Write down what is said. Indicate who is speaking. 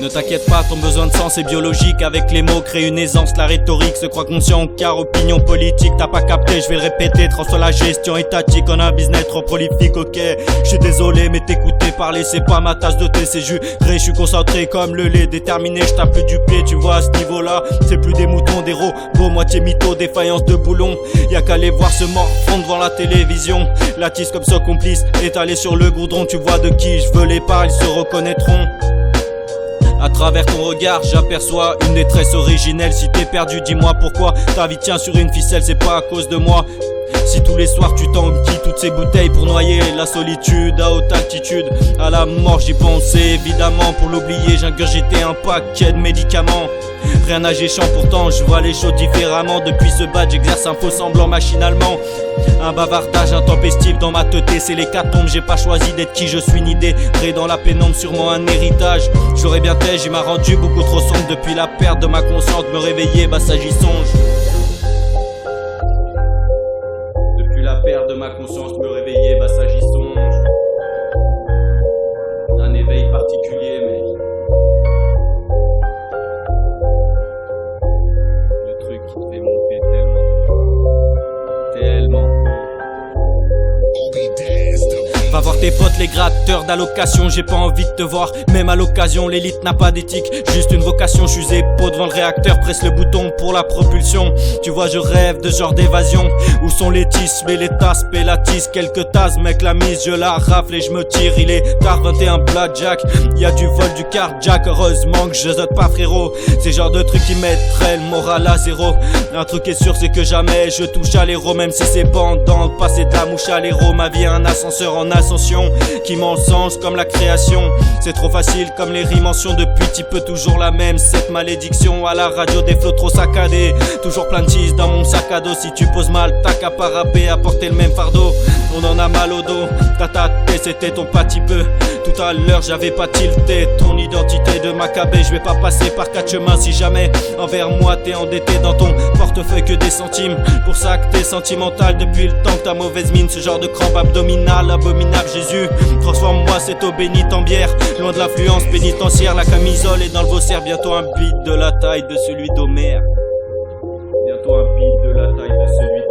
Speaker 1: Ne t'inquiète pas, ton besoin de sens est biologique. Avec les mots, crée une aisance, la rhétorique se croit conscient car opinion politique. T'as pas capté, je vais le répéter, transforme la gestion étatique en un business trop prolifique, ok. Je suis désolé mais t'écouter parler c'est pas ma tasse de thé, c'est jus. Je suis concentré comme le lait, déterminé, je tape plus du pied, tu vois à ce niveau là. C'est plus des moutons, des robots, moitié mytho, défaillance de boulon. Y'a qu'à les voir se morfondre devant la télévision. La tisse comme ça complice, étalée sur le goudron. Tu vois de qui je veux les parler, ils se reconnaîtront. À travers ton regard, j'aperçois une détresse originelle. Si t'es perdu, dis-moi pourquoi ta vie tient sur une ficelle, c'est pas à cause de moi. Si tous les soirs tu t'enquilles toutes ces bouteilles pour noyer la solitude à haute altitude, à la mort j'y pensais évidemment. Pour l'oublier j'ingurgitais un paquet de médicaments. Rien à géchant pourtant je vois les choses différemment. Depuis ce badge j'exerce un faux semblant machinalement. Un bavardage intempestif dans ma tête, c'est l'hécatombe. J'ai pas choisi d'être qui je suis ni d'errer dans la pénombre, sûrement un héritage. J'aurais bien fait, il m'a rendu beaucoup trop sombre. Depuis la perte de ma conscience, me réveiller, bah ça j'y songe. Depuis la perte de ma conscience, me réveiller, bah ça j'y songe. Un éveil particulier mais le truc qui te fait monter tellement. Va voir tes potes les gratteurs d'allocation, j'ai pas envie de te voir, même à l'occasion. L'élite n'a pas d'éthique, juste une vocation. Je suis épaule devant le réacteur, presse le bouton pour la propulsion. Tu vois je rêve de genre d'évasion. Où sont les tisses, mais les tasses, et la tisse. Quelques tasses, mec la mise, je la rafle et je me tire. Il est tard, 21 blackjack, y'a du vol du carjack. Heureusement que je zote pas frérot. C'est genre de trucs qui mettraient le moral à zéro. Un truc est sûr c'est que jamais je touche à l'héros. Même si c'est bandant, passer de la mouche à l'héros. Ma vie est un ascenseur en ascension qui m'encense comme la création. C'est trop facile comme les rimensions. Depuis petit peu toujours la même. Cette malédiction à la radio, des flots trop saccadés. Toujours plein de cheese dans mon sac à dos. Si tu poses mal, t'as qu'à pas rapper, à porter le même fardeau. On en a mal au dos. Ta tête c'était ton petit peu. Tout à l'heure j'avais pas tilté ton identité de macabé. Je vais pas passer par quatre chemins si jamais envers moi t'es endetté. Dans ton portefeuille que des centimes. Pour ça que t'es sentimental depuis le temps que ta mauvaise mine. Ce genre de crampe abdominale, abominable. Jésus, transforme-moi cette eau bénite en bière. Loin de l'influence pénitentiaire, la camisole est dans le vaussaire. Bientôt un beat de la taille de celui d'Homère. Bientôt un beat de la taille de celui